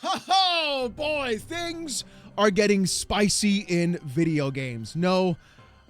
Oh boy, things are getting spicy in video games. No,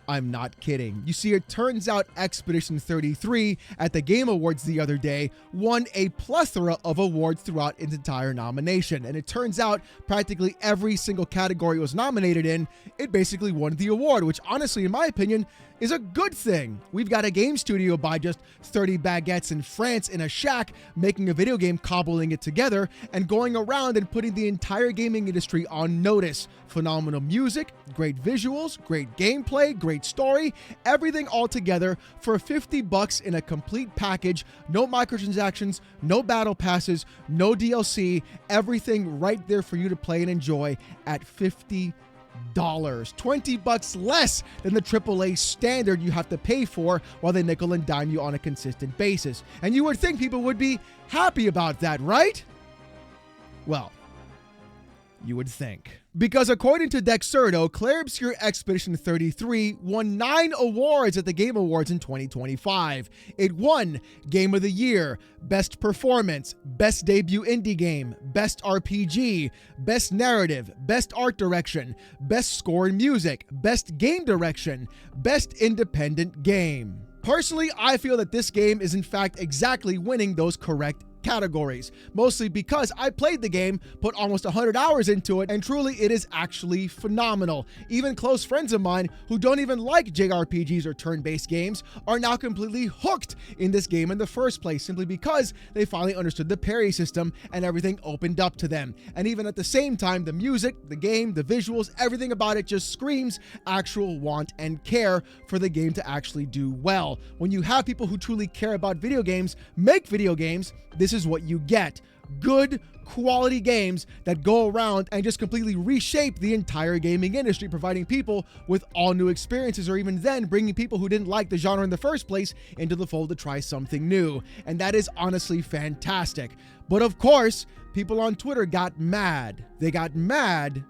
I'm not kidding. You see, it turns out Expedition 33 at the Game Awards the other day won a plethora of awards throughout its entire nomination. And it turns out practically every single category it was nominated in, it basically won the award, which honestly, in my opinion, is a good thing. We've got a game studio by just 30 baguettes in France in a shack making a video game, cobbling it together, and going around and putting the entire gaming industry on notice. Phenomenal music, great visuals, great gameplay, great story, everything all together for $50 in a complete package. No microtransactions, no battle passes, no DLC, everything right there for you to play and enjoy at $50. $20 less than the AAA standard you have to pay for while they nickel and dime you on a consistent basis. And you would think people would be happy about that, right? Well, you would think. Because according to Dexerto, Clair Obscur Expedition 33 won 9 awards at the Game Awards in 2025. It won Game of the Year, Best Performance, Best Debut Indie Game, Best RPG, Best Narrative, Best Art Direction, Best Score and Music, Best Game Direction, Best Independent Game. Personally, I feel that this game is in fact exactly winning those correct categories, mostly because I played the game, put almost 100 hours into it, and truly it is actually phenomenal. Even close friends of mine who don't even like JRPGs or turn-based games are now completely hooked in this game in the first place, simply because they finally understood the parry system and everything opened up to them. And even at the same time, the music, the game, the visuals, everything about it just screams actual want and care for the game to actually do well. When you have people who truly care about video games make video games, this is what you get. Good quality games that go around and just completely reshape the entire gaming industry, providing people with all new experiences, or even then bringing people who didn't like the genre in the first place into the fold to try something new. And that is honestly fantastic. But of course, people on Twitter got mad. They got mad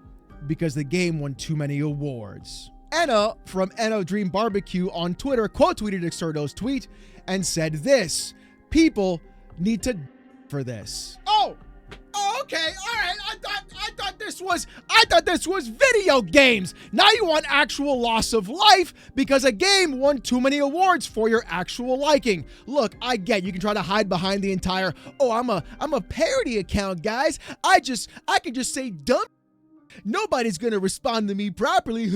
because the game won too many awards. Enna from Enna Dream Barbecue on Twitter quote tweeted Dexerto's tweet and said this: "People need to for this." Oh, okay, all right. I thought this was video games. Now you want actual loss of life because a game won too many awards for your actual liking. Look, I get you can try to hide behind the entire, oh, I'm a parody account, guys. I can just say dumb. Nobody's going to respond to me properly.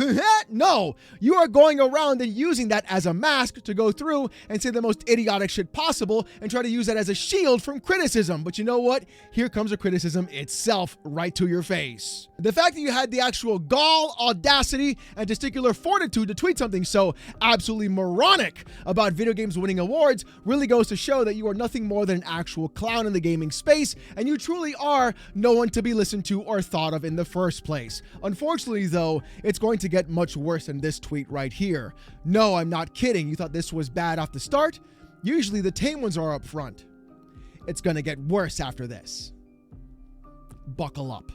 No, you are going around and using that as a mask to go through and say the most idiotic shit possible and try to use that as a shield from criticism. But you know what? Here comes a criticism itself right to your face. The fact that you had the actual gall, audacity, and testicular fortitude to tweet something so absolutely moronic about video games winning awards really goes to show that you are nothing more than an actual clown in the gaming space, and you truly are no one to be listened to or thought of in the first place. Unfortunately, though, it's going to get much worse than this tweet right here. No, I'm not kidding. You thought this was bad off the start? Usually the tame ones are up front. It's going to get worse after this. Buckle up.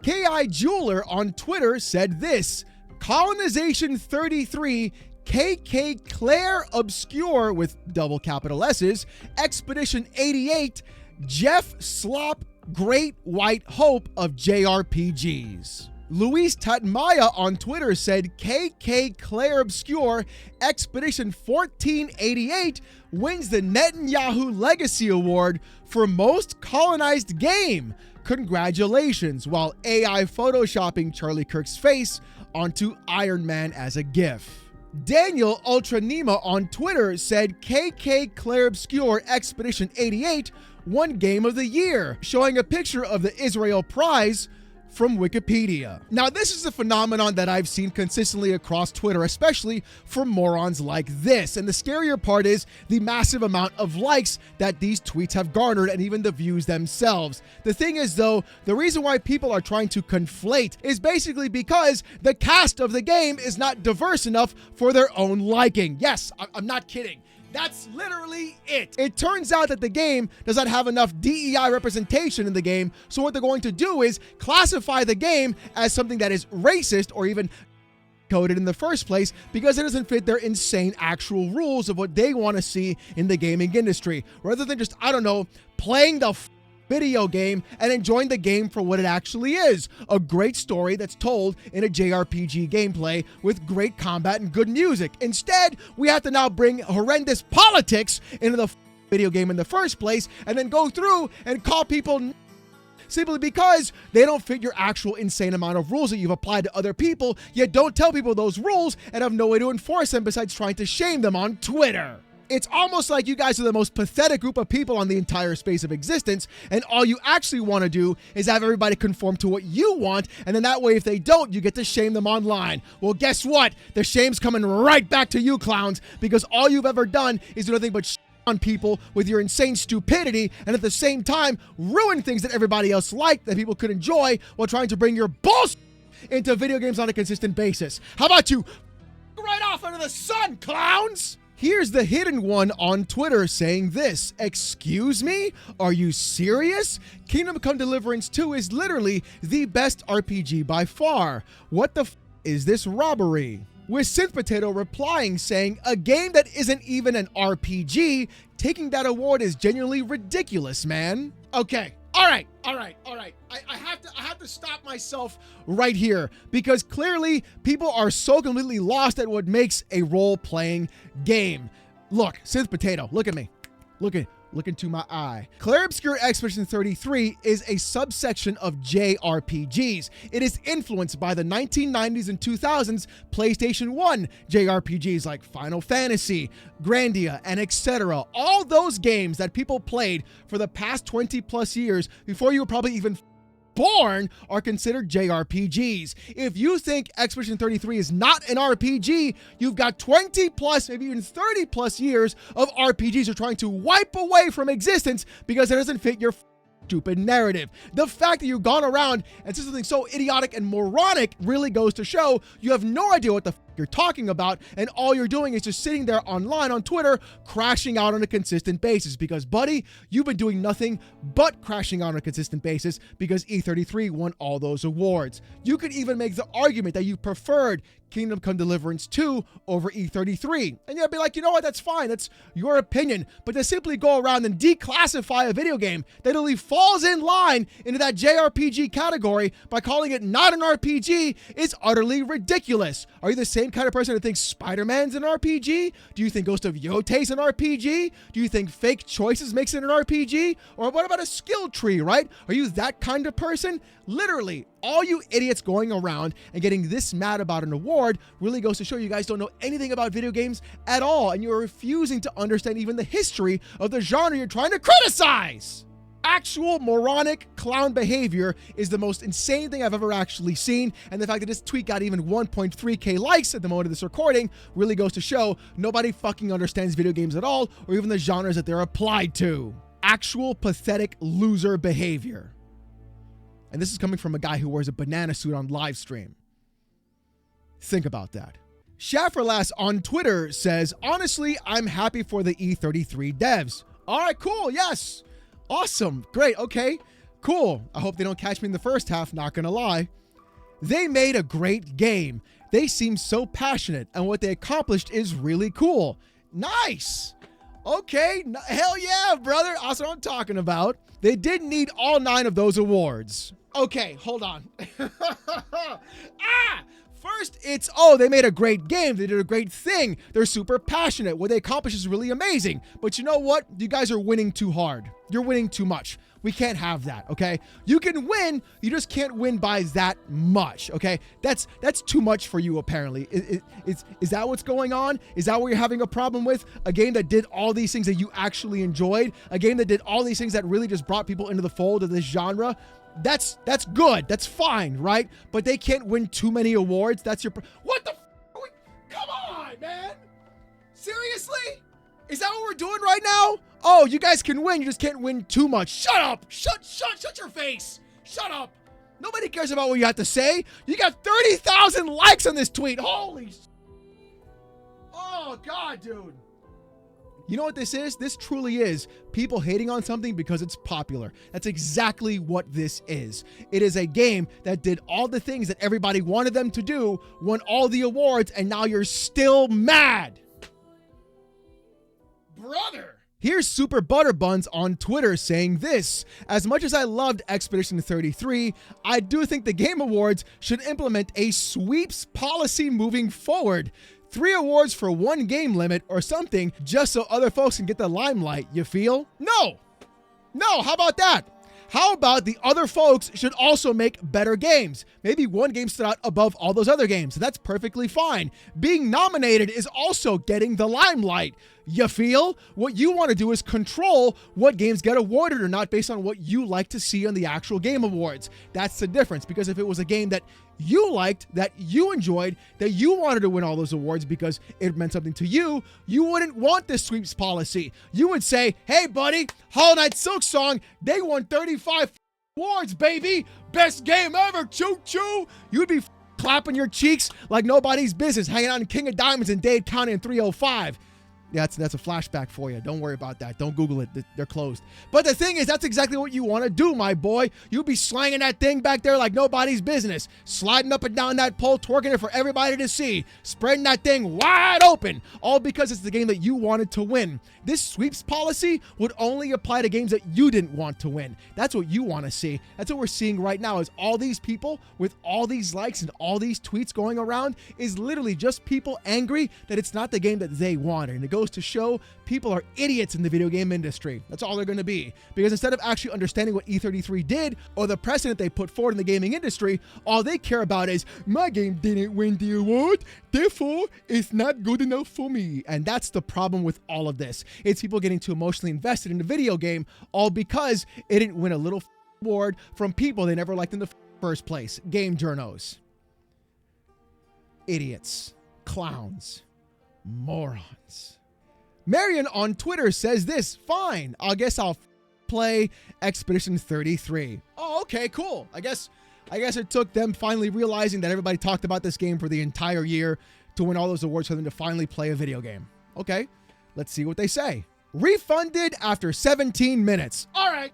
KI Jeweler on Twitter said this: Colonization 33 KK Clair Obscur with double capital S's, Expedition 88, Jeff Slop Great White Hope of JRPGs. Luis Tatmaya on Twitter said KK Clair Obscur Expedition 1488 wins the Netanyahu Legacy Award for Most Colonized Game. Congratulations, while AI photoshopping Charlie Kirk's face onto Iron Man as a GIF. Daniel Ultra Nima on Twitter said KK Clair Obscur Expedition 88 won Game of the Year, showing a picture of the Israel prize from Wikipedia. Now, this is a phenomenon that I've seen consistently across Twitter, especially for morons like this. And the scarier part is the massive amount of likes that these tweets have garnered and even the views themselves. The thing is, though, the reason why people are trying to conflate is basically because the cast of the game is not diverse enough for their own liking. Yes, I'm not kidding. That's literally it. It turns out that the game does not have enough DEI representation in the game, so what they're going to do is classify the game as something that is racist or even coded in the first place because it doesn't fit their insane actual rules of what they want to see in the gaming industry. Rather than just, I don't know, playing the video game and enjoying the game for what it actually is, a great story that's told in a JRPG gameplay with great combat and good music. Instead, we have to now bring horrendous politics into the video game in the first place and then go through and call people simply because they don't fit your actual insane amount of rules that you've applied to other people, yet don't tell people those rules and have no way to enforce them besides trying to shame them on Twitter. It's almost like you guys are the most pathetic group of people on the entire space of existence, and all you actually want to do is have everybody conform to what you want, and then that way if they don't, you get to shame them online. Well, guess what? The shame's coming right back to you clowns, because all you've ever done is do nothing but on people with your insane stupidity, and at the same time ruin things that everybody else liked that people could enjoy while trying to bring your bullshit into video games on a consistent basis. How about you right off under the sun, clowns? Here's the hidden one on Twitter saying this: excuse me? Are you serious? Kingdom Come Deliverance 2 is literally the best RPG by far. What the is this robbery? With Synth Potato replying saying, a game that isn't even an RPG, taking that award is genuinely ridiculous, man. Okay. All right. I have to stop myself right here because clearly people are so completely lost at what makes a role-playing game. Look, Synth Potato, look at me. Look into my eye. Clair Obscur Expedition 33 is a subsection of JRPGs. It is influenced by the 1990s and 2000s PlayStation 1 JRPGs like Final Fantasy, Grandia, and etc. All those games that people played for the past 20 plus years before you were probably even born are considered JRPGs. If you think Expedition 33 is not an RPG, you've got 20 plus, maybe even 30 plus years of RPGs you're trying to wipe away from existence because it doesn't fit your stupid narrative. The fact that you've gone around and said something so idiotic and moronic really goes to show you have no idea what the you're talking about, and all you're doing is just sitting there online on Twitter crashing out on a consistent basis because, buddy, you've been doing nothing but crashing out on a consistent basis because E33 won all those awards. You could even make the argument that you preferred Kingdom Come Deliverance 2 over E33, and you'll be like, you know what, that's fine, that's your opinion, but to simply go around and declassify a video game that only falls in line into that JRPG category by calling it not an RPG is utterly ridiculous. Are you the same kind of person that thinks Spider-Man's an RPG? Do you think Ghost of Yote's an RPG? Do you think Fake Choices makes it an RPG? Or what about a skill tree, right? Are you that kind of person? Literally, all you idiots going around and getting this mad about an award really goes to show you guys don't know anything about video games at all, and you're refusing to understand even the history of the genre you're trying to criticize. Actual moronic clown behavior is the most insane thing I've ever actually seen, and the fact that this tweet got even 1.3k likes at the moment of this recording really goes to show nobody fucking understands video games at all, or even the genres that they're applied to. Actual pathetic loser behavior. And this is coming from a guy who wears a banana suit on live stream. Think about that. Shafferlass on Twitter says, honestly, I'm happy for the E33 devs. All right, cool, yes. Awesome. Great. Okay. Cool. I hope they don't catch me in the first half. Not gonna lie. They made a great game. They seem so passionate, and what they accomplished is really cool. Nice. Okay. Hell yeah, brother. That's what I'm talking about. They didn't need all 9 of those awards. Okay. Hold on. First, it's, oh, they made a great game. They did a great thing. They're super passionate. What they accomplished is really amazing. But you know what? You guys are winning too hard. You're winning too much. We can't have that, okay? You can win. You just can't win by that much, okay? That's too much for you, apparently. Is that what's going on? Is that what you're having a problem with? A game that did all these things that you actually enjoyed? A game that did all these things that really just brought people into the fold of this genre? That's good. That's fine, right? But they can't win too many awards. That's your... What the... Come on, man. Seriously? Is that what we're doing right now? Oh, you guys can win. You just can't win too much. Shut up. Shut your face. Shut up. Nobody cares about what you have to say. You got 30,000 likes on this tweet. Holy... Oh, God, dude. You know what this is? This truly is people hating on something because it's popular. That's exactly what this is. It is a game that did all the things that everybody wanted them to do, won all the awards, and now you're still mad. Brother, Here's Super Butterbuns on Twitter saying this: as much as I loved Expedition 33, I do think the Game Awards should implement a sweeps policy moving forward. 3 awards for 1 game limit or something, just so other folks can get the limelight, you feel? No, how about that? How about the other folks should also make better games? Maybe one game stood out above all those other games. That's perfectly fine. Being nominated is also getting the limelight. You feel? What you want to do is control what games get awarded or not based on what you like to see on the actual Game Awards. That's the difference, because if it was a game that you liked, that you enjoyed, that you wanted to win all those awards because it meant something to you, you wouldn't want this sweeps policy. You would say, hey buddy, Hollow Knight Silksong, they won 35 awards, baby. Best game ever, choo choo. You'd be clapping your cheeks like nobody's business, hanging out in King of Diamonds in Dade County in 305. Yeah, that's a flashback for you. Don't worry about that. Don't Google it. They're closed. But the thing is, that's exactly what you want to do, my boy. You'll be slanging that thing back there like nobody's business, sliding up and down that pole, twerking it for everybody to see, spreading that thing wide open, all because it's the game that you wanted to win. This sweeps policy would only apply to games that you didn't want to win. That's what you want to see. That's what we're seeing right now, is all these people with all these likes and all these tweets going around is literally just people angry that it's not the game that they wanted. And it goes to show people are idiots in the video game industry. That's all they're going to be. Because instead of actually understanding what E33 did or the precedent they put forward in the gaming industry, all they care about is, my game didn't win the award, therefore it's not good enough for me. And that's the problem with all of this. It's people getting too emotionally invested in the video game, all because it didn't win a little award from people they never liked in the first place. Game journos. Idiots. Clowns. Morons. Marion on Twitter says this: fine, I guess I'll play Expedition 33. Oh, okay, cool. I guess it took them finally realizing that everybody talked about this game for the entire year to win all those awards for them to finally play a video game. Okay, let's see what they say. Refunded after 17 minutes. All right.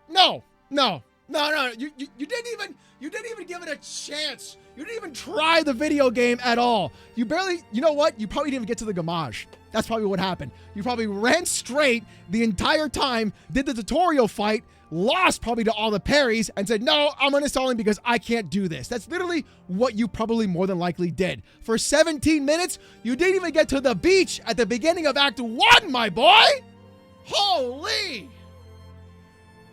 No. You didn't even give it a chance. You didn't even try the video game at all. You know what? You probably didn't even get to the Gamage. That's probably what happened. You probably ran straight the entire time, did the tutorial fight, lost probably to all the parries, and said, no, I'm uninstalling because I can't do this. That's literally what you probably more than likely did. For 17 minutes, you didn't even get to the beach at the beginning of Act 1, my boy! Holy!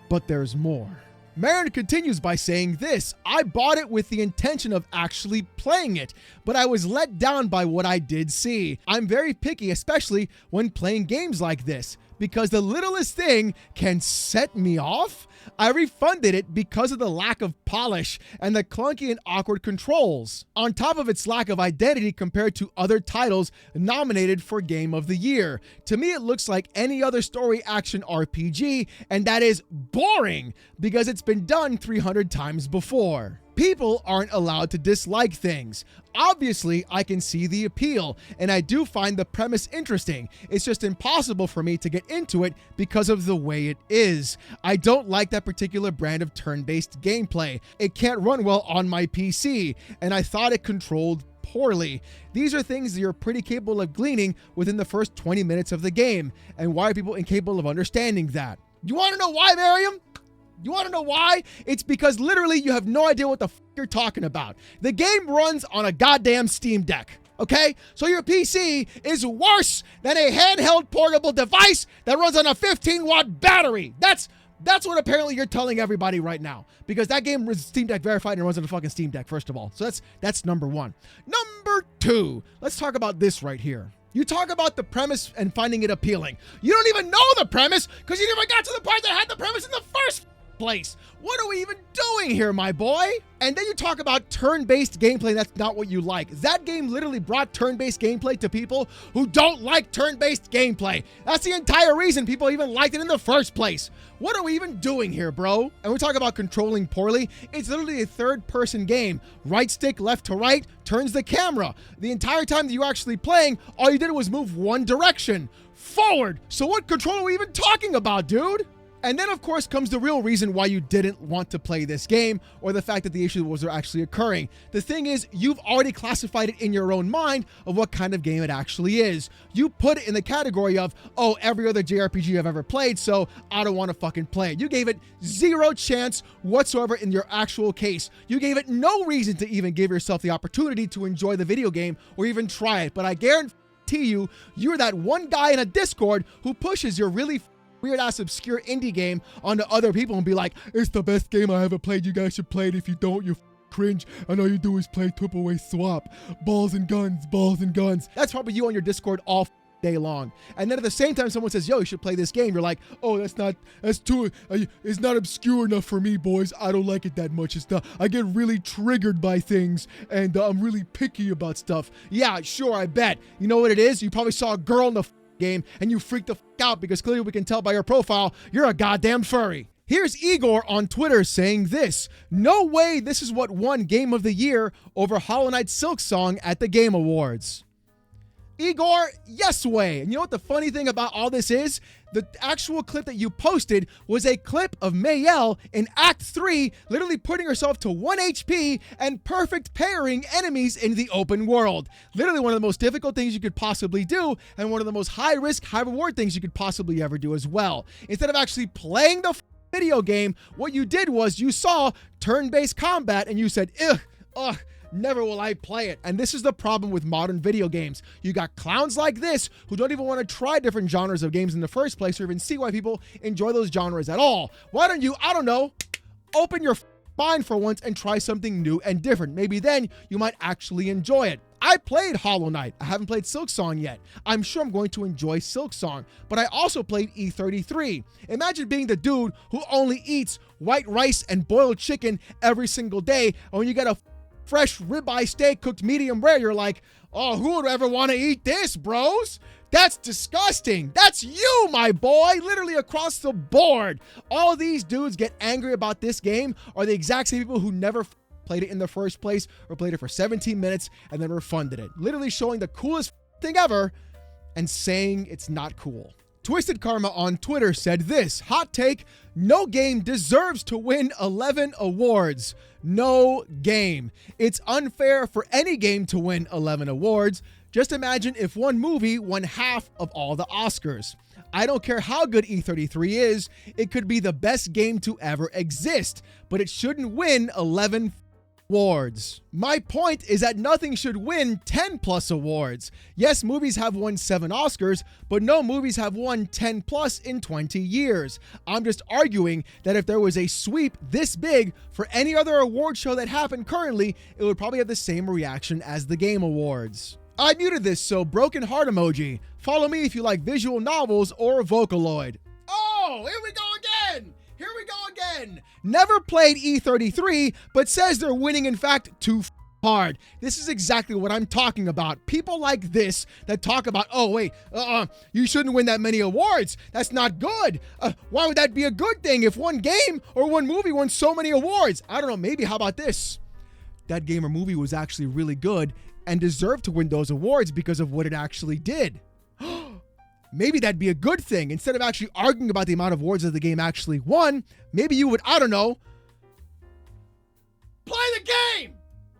But there's more. Marin continues by saying this: I bought it with the intention of actually playing it, but I was let down by what I did see. I'm very picky, especially when playing games like this, because the littlest thing can set me off. I refunded it because of the lack of polish and the clunky and awkward controls, on top of its lack of identity compared to other titles nominated for Game of the Year. To me, it looks like any other story action RPG, and that is boring because it's been done 300 times before. People aren't allowed to dislike things. Obviously, I can see the appeal, and I do find the premise interesting. It's just impossible for me to get into it because of the way it is. I don't like that particular brand of turn-based gameplay. It can't run well on my PC, and I thought it controlled poorly. These are things that you're pretty capable of gleaning within the first 20 minutes of the game, and why are people incapable of understanding that? You want to know why, Miriam? You want to know why? It's because literally you have no idea what the f you're talking about. The game runs on a goddamn Steam Deck, okay? So your PC is worse than a handheld portable device that runs on a 15-watt battery. That's what apparently you're telling everybody right now, because that game is Steam Deck verified and runs on a fucking Steam Deck, first of all. So that's number one. Number two, let's talk about this right here. You talk about the premise and finding it appealing. You don't even know the premise because you never got to the part that had the premise in the first place. What are we even doing here, my boy? And then you talk about turn-based gameplay. That's not what you like. That game literally brought turn-based gameplay to people who don't like turn-based gameplay. That's the entire reason people even liked it in the first place. What are we even doing here, bro? And we talk about controlling poorly. It's literally a third-person game. Right stick, left to right, turns the camera. The entire time that you were actually playing, all you did was move one direction, forward. So what control are we even talking about, dude? And then, of course, comes the real reason why you didn't want to play this game, or the fact that the issue was actually occurring. The thing is, you've already classified it in your own mind of what kind of game it actually is. You put it in the category of, oh, every other JRPG I've ever played, so I don't want to fucking play it. You gave it zero chance whatsoever in your actual case. You gave it no reason to even give yourself the opportunity to enjoy the video game or even try it. But I guarantee you, you're that one guy in a Discord who pushes your really weird-ass obscure indie game onto other people and be like, it's the best game I ever played. You guys should play it. If you don't, you cringe, and all you do is play triple-A swap. Balls and guns, balls and guns. That's probably you on your Discord all day long. And then at the same time, someone says, yo, you should play this game. You're like, oh, it's not obscure enough for me, boys. I don't like it that much. I get really triggered by things, and I'm really picky about stuff. Yeah, sure, I bet. You know what it is? You probably saw a girl in the game and you freaked the out because clearly we can tell by your profile you're a goddamn furry. Here's Igor on Twitter saying this: no way this is what won Game of the Year over Hollow Knight Silksong at the Game Awards. Igor, yes way. And you know what the funny thing about all this is? The actual clip that you posted was a clip of Mayel in Act 3 literally putting herself to 1 HP and perfect parrying enemies in the open world. Literally one of the most difficult things you could possibly do, and one of the most high-risk, high-reward things you could possibly ever do as well. Instead of actually playing the video game, what you did was you saw turn-based combat and you said, ugh, never will I play it. And this is the problem with modern video games. You got clowns like this who don't even want to try different genres of games in the first place or even see why people enjoy those genres at all. Why don't you, I don't know, open your mind for once and try something new and different. Maybe then you might actually enjoy it. I played Hollow Knight. I haven't played Silksong yet. I'm sure I'm going to enjoy Silksong, but I also played E33. Imagine being the dude who only eats white rice and boiled chicken every single day, and when you get a fresh ribeye steak cooked medium rare, you're like, oh, who would ever want to eat this, bros? That's disgusting. That's you, my boy, literally across the board. All these dudes get angry about this game are the exact same people who never played it in the first place or played it for 17 minutes and then refunded it. Literally showing the coolest thing ever and saying it's not cool. Twisted Karma on Twitter said this: hot take, no game deserves to win 11 awards. No game. It's unfair for any game to win 11 awards. Just imagine if one movie won half of all the Oscars. I don't care how good E33 is, it could be the best game to ever exist, but it shouldn't win 11 awards. My point is that nothing should win 10 plus awards. Yes, movies have won 7 Oscars, but no movies have won 10 plus in 20 years. I'm just arguing that if there was a sweep this big for any other award show that happened currently, it would probably have the same reaction as the Game Awards. I muted this, so broken heart emoji. Follow me if you like visual novels or Vocaloid. Oh, here we go again! Here we go again. Never played E33, but says they're winning, in fact, too hard. This is exactly what I'm talking about. People like this that talk about, oh, wait, you shouldn't win that many awards. That's not good. Why would that be a good thing if one game or one movie won so many awards? I don't know. Maybe how about this? That game or movie was actually really good and deserved to win those awards because of what it actually did. Maybe that'd be a good thing. Instead of actually arguing about the amount of awards that the game actually won, maybe you would, I don't know, play the game!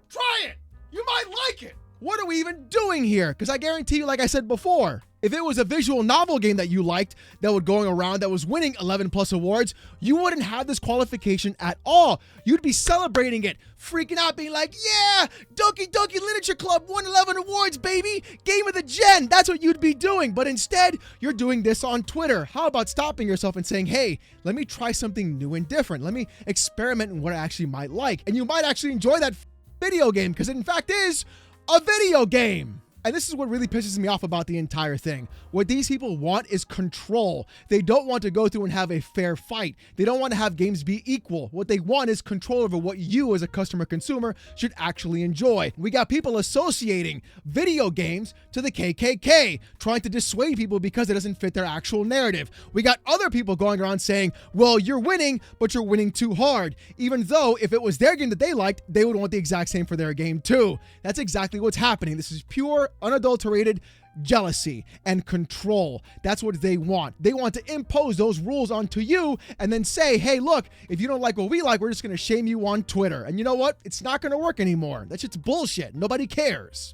Try it! You might like it! What are we even doing here? Because I guarantee you, like I said before, if it was a visual novel game that you liked that was going around that was winning 11 plus awards, you wouldn't have this qualification at all. You'd be celebrating it, freaking out, being like, yeah, Doki Doki Literature Club won 11 awards, baby. Game of the Gen. That's what you'd be doing. But instead, you're doing this on Twitter. How about stopping yourself and saying, hey, let me try something new and different. Let me experiment in what I actually might like. And you might actually enjoy that video game because it in fact is a video game. And this is what really pisses me off about the entire thing. What these people want is control. They don't want to go through and have a fair fight. They don't want to have games be equal. What they want is control over what you as a customer consumer should actually enjoy. We got people associating video games to the KKK, trying to dissuade people because it doesn't fit their actual narrative. We got other people going around saying, well, you're winning, but you're winning too hard. Even though if it was their game that they liked, they would want the exact same for their game too. That's exactly what's happening. This is pure, unadulterated jealousy and control. That's what they want. They want to impose those rules onto you and then say, hey, look, if you don't like what we like, we're just going to shame you on Twitter. And you know what? It's not going to work anymore. That's just bullshit. Nobody cares.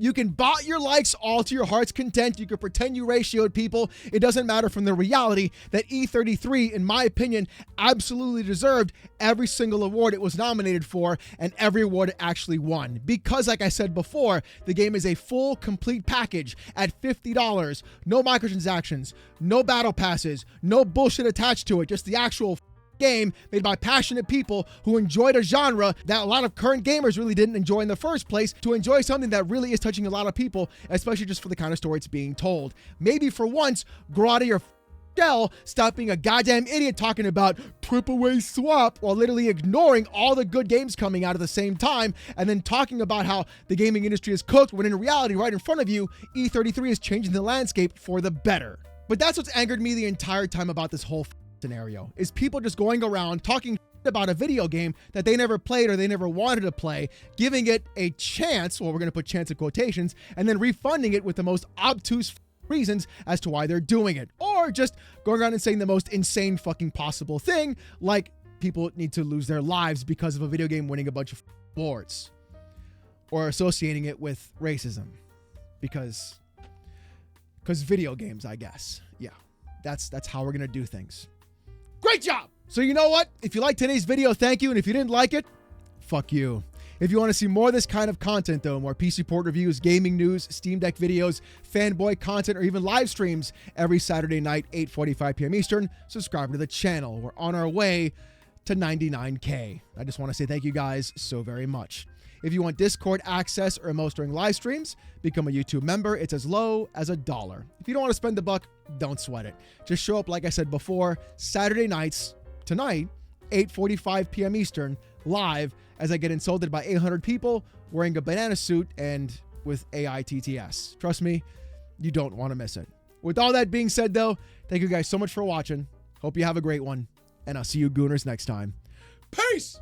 You can bot your likes all to your heart's content. You can pretend you ratioed people. It doesn't matter from the reality that E33, in my opinion, absolutely deserved every single award it was nominated for and every award it actually won. Because, like I said before, the game is a full, complete package at $50. No microtransactions, no battle passes, no bullshit attached to it, just the actual game made by passionate people who enjoyed a genre that a lot of current gamers really didn't enjoy in the first place, to enjoy something that really is touching a lot of people, especially just for the kind of story it's being told. Maybe for once, grow out of your shell, stop being a goddamn idiot talking about AAA swap while literally ignoring all the good games coming out at the same time, and then talking about how the gaming industry is cooked when in reality, right in front of you, E33 is changing the landscape for the better. But that's what's angered me the entire time about this whole scenario, is people just going around talking about a video game that they never played or they never wanted to play, giving it a chance, well, we're going to put chance in quotations, and then refunding it with the most obtuse reasons as to why they're doing it, or just going around and saying the most insane fucking possible thing, like people need to lose their lives because of a video game winning a bunch of awards, or associating it with racism because video games, I guess. Yeah, that's how we're going to do things. Great job! So you know what? If you liked today's video, thank you. And if you didn't like it, fuck you. If you want to see more of this kind of content, though, more PC port reviews, gaming news, Steam Deck videos, fanboy content, or even live streams every Saturday night, 8:45 p.m. Eastern, subscribe to the channel. We're on our way to 99K. I just want to say thank you guys so very much. If you want Discord access or emotes during live streams, become a YouTube member. It's as low as $1. If you don't want to spend the buck, don't sweat it. Just show up, like I said before, Saturday nights, tonight, 8:45 p.m. Eastern, live, as I get insulted by 800 people wearing a banana suit and with AI TTS. Trust me, you don't want to miss it. With all that being said, though, thank you guys so much for watching. Hope you have a great one, and I'll see you gooners next time. Peace!